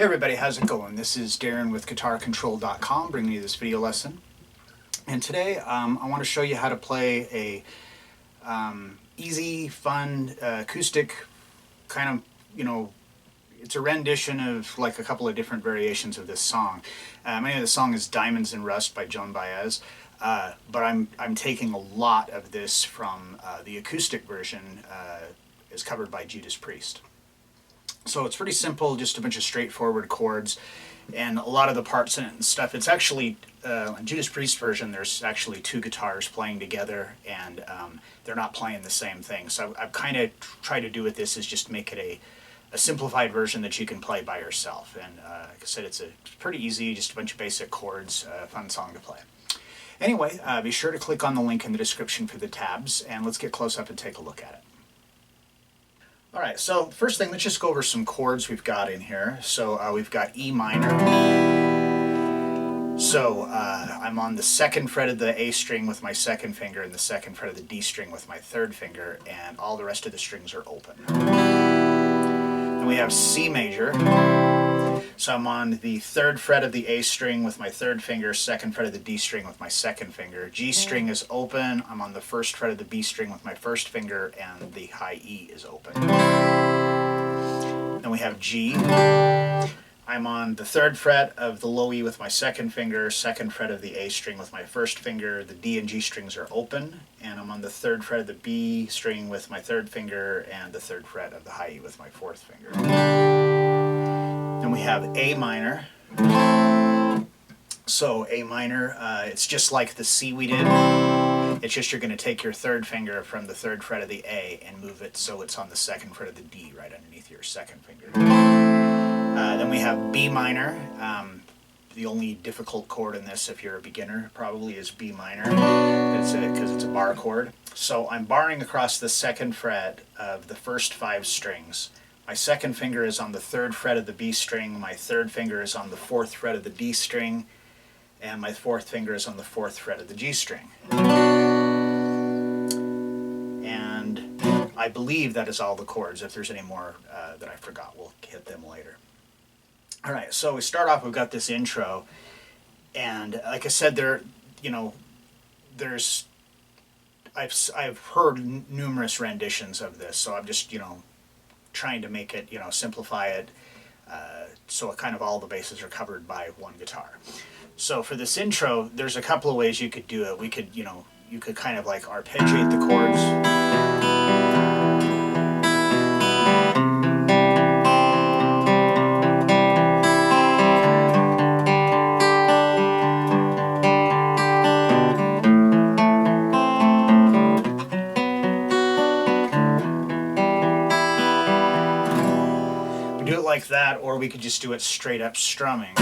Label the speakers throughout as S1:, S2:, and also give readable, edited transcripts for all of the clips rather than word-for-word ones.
S1: everybody, how's it going? This is Darrin with GuitarControl.com bringing you this video lesson. And today I want to show you how to play a easy, fun, acoustic kind of, it's a rendition of like a couple of different variations of this song. The name of the song is Diamonds in Rust by Joan Baez. But I'm taking a lot of this from the acoustic version is covered by Judas Priest. So it's pretty simple, just a bunch of straightforward chords and a lot of the parts in it and stuff. It's actually, in Judas Priest version, there's actually two guitars playing together and they're not playing the same thing. So I've kind of tried to do with this is just make it a simplified version that you can play by yourself. And like I said, it's pretty easy, just a bunch of basic chords, fun song to play. Anyway, be sure to click on the link in the description for the tabs and let's get close up and take a look at it. Alright, so first thing, let's just go over some chords we've got in here. So we've got E minor. So I'm on the second fret of the A string with my second finger and the second fret of the D string with my third finger, and all the rest of the strings are open. Then we have C major. So I'm on the third fret of the A string with my third finger, second fret of the D string with my second finger. G string is open. I'm on the first fret of the B string with my first finger, and the high E is open. Then we have G. I'm on the third fret of the low E with my second finger, second fret of the A string with my first finger. The D and G strings are open, and I'm on the third fret of the B string with my third finger, and the third fret of the high E with my fourth finger. Then we have A minor. So A minor, it's just like the C we did. It's just you're going to take your third finger from the third fret of the A and move it so it's on the second fret of the D right underneath your second finger. Then we have B minor. The only difficult chord in this, if you're a beginner, probably is B minor. Because it's a bar chord. So I'm barring across the second fret of the first 5 strings. My second finger is on the third fret of the B string, my third finger is on the fourth fret of the D string, and my fourth finger is on the fourth fret of the G string. And I believe that is all the chords. If there's any more that I forgot, we'll hit them later. Alright, so we start off, we've got this intro, and like I said, I've heard numerous renditions of this, so I'm just, trying to make it, simplify it, so kind of all the bases are covered by one guitar. So for this intro, there's a couple of ways you could do it. We could, you could kind of like arpeggiate the chords. Do it like that, or we could just do it straight up strumming.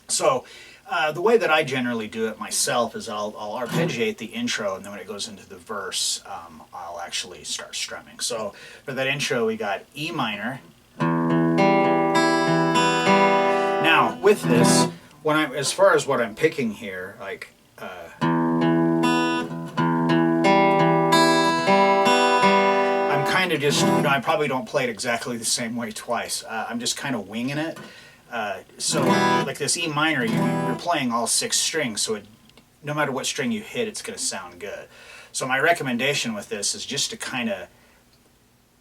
S1: So the way that I generally do it myself is I'll arpeggiate the intro, and then when it goes into the verse, I'll actually start strumming. So for that intro, we got E minor. Now with this, as far as what I'm picking here, like I'm kind of just, I probably don't play it exactly the same way twice. I'm just kind of winging it. So like this E minor, you're playing all 6 strings, so no matter what string you hit, it's going to sound good. So my recommendation with this is just to kind of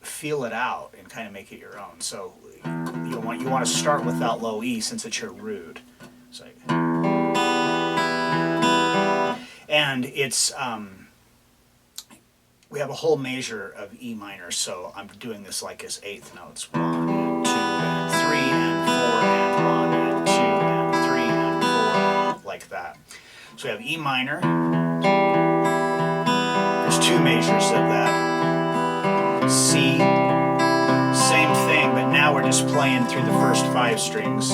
S1: feel it out and kind of make it your own. So you want to start with that low E since it's your root. So, and it's we have a whole measure of E minor, so I'm doing this like as 8th notes. 1 and 2 and 3 and 4 and 1 and 2 and 3 and 4, like that. So we have E minor. There's 2 measures of that. C, same thing, but now we're just playing through the first 5 strings.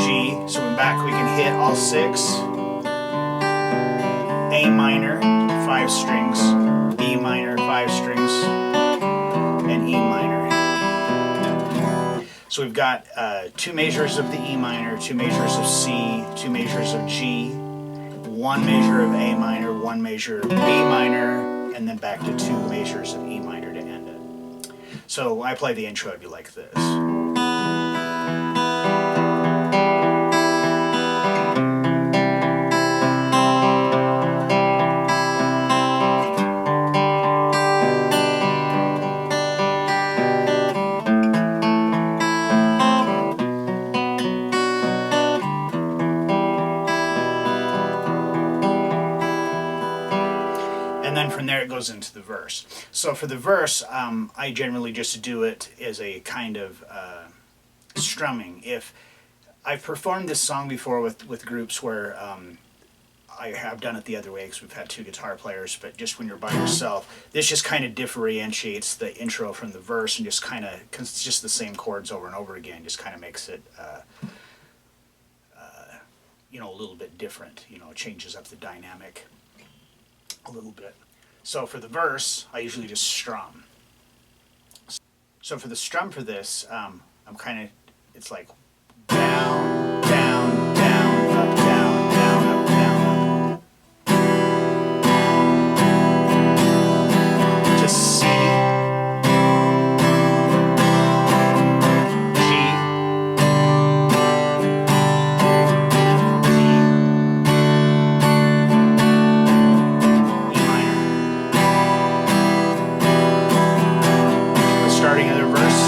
S1: G, so in back we can hit all 6. A minor, 5 strings, B minor, 5 strings, and E minor. So we've got 2 measures of the E minor, 2 measures of C, 2 measures of G, 1 measure of A minor, 1 measure of B minor, and then back to 2 measures of E minor to end it. So I play the intro, it'd be like this. And then from there it goes into the verse. So for the verse, I generally just do it as a kind of strumming. If I've performed this song before with groups where I have done it the other way because we've had 2 guitar players, but just when you're by yourself, this just kind of differentiates the intro from the verse and just kind of, because it's just the same chords over and over again, just kind of makes it a little bit different. It changes up the dynamic a little bit. So for the verse, I usually just strum. So for the strum for this, it's like down, down, down, up, down, down, up, down, up. To C, G, starting of the verse,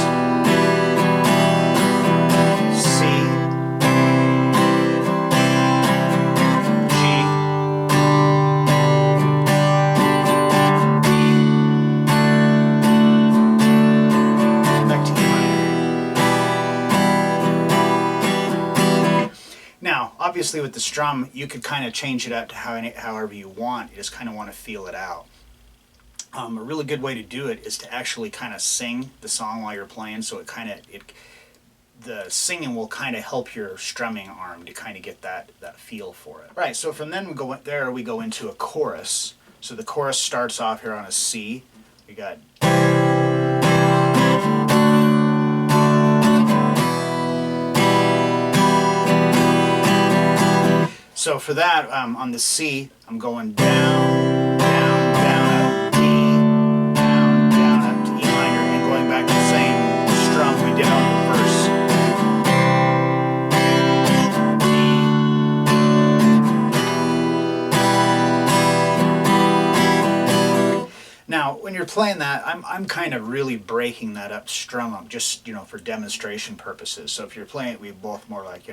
S1: C, G, E, back to E minor. Now, obviously with the strum, you could kind of change it up to however you want. You just kind of want to feel it out. A really good way to do it is to actually kind of sing the song while you're playing, so the singing will kind of help your strumming arm to kind of get that feel for it. Right, so from then we go into a chorus. So the chorus starts off here on a C. We got so for that, on the C, I'm going down, down, down, up, D, down, down, up to E minor, and going back to the same strum we did on the verse. D. Now, when you're playing that, I'm kind of really breaking that up strum up, just for demonstration purposes. So if you're playing it, we both more like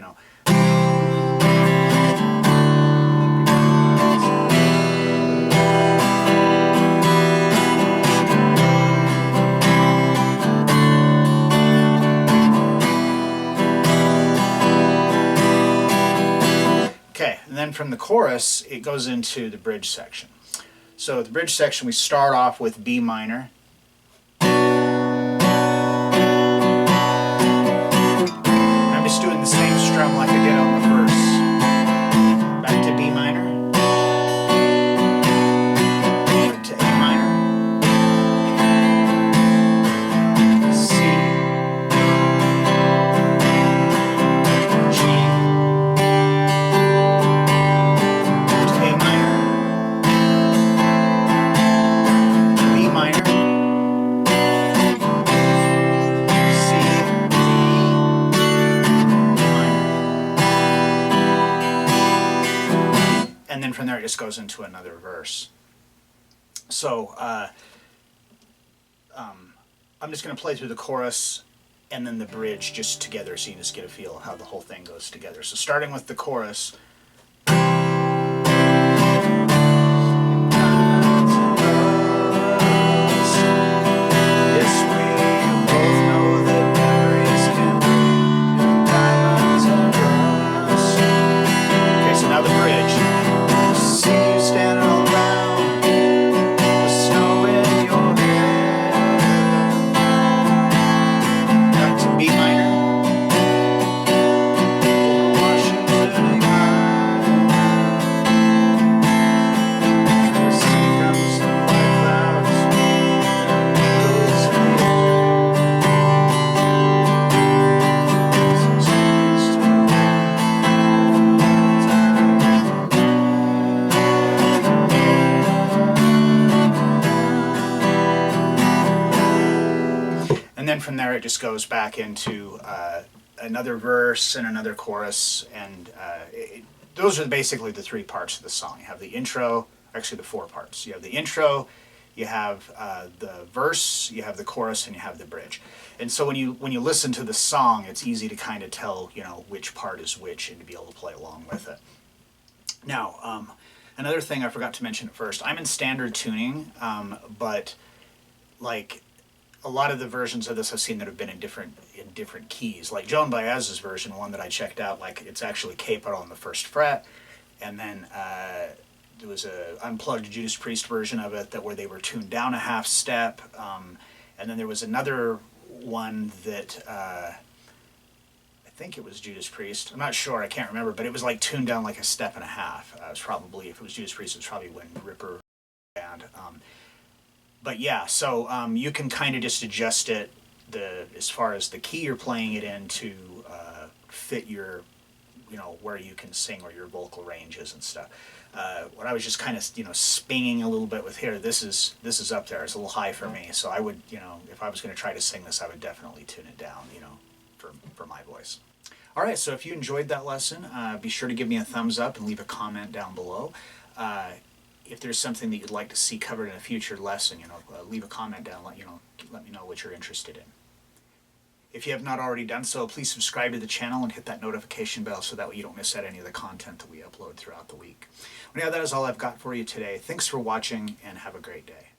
S1: And then from the chorus, it goes into the bridge section. So the bridge section, we start off with B minor. I'm just doing the same strum like I did on the verse. Back to B minor. To A minor. C. G. And then from there it just goes into another verse. So I'm just going to play through the chorus and then the bridge just together so you just get a feel of how the whole thing goes together. So starting with the chorus. there, it just goes back into another verse and another chorus, and those are basically the three parts of the song. You have the intro, actually the four parts. You have the intro, you have the verse, you have the chorus, and you have the bridge. And so when you listen to the song, it's easy to kind of tell, you know, which part is which and to be able to play along with it. Now, another thing I forgot to mention at first, I'm in standard tuning, but like a lot of the versions of this I've seen that have been in different keys. Like Joan Baez's version, one that I checked out, like it's actually capo on the first fret, and then there was a unplugged Judas Priest version of it that where they were tuned down a half step, and then there was another one that I think it was Judas Priest. I'm not sure, I can't remember, but it was like tuned down like a step and a half. It was probably, if it was Judas Priest, it was probably when Ripper band. But yeah, so you can kind of just adjust it as far as the key you're playing it in to fit your, you know, where you can sing or your vocal ranges and stuff. What I was just kind of, you know, spinging a little bit with here, this is up there. It's a little high for me, so I would, you know, if I was going to try to sing this, I would definitely tune it down, you know, for my voice. All right, so if you enjoyed that lesson, be sure to give me a thumbs up and leave a comment down below. If there's something that you'd like to see covered in a future lesson, you know, leave a comment down. Let me know what you're interested in. If you have not already done so, please subscribe to the channel and hit that notification bell so that way you don't miss out any of the content that we upload throughout the week. Well, yeah, that is all I've got for you today. Thanks for watching and have a great day.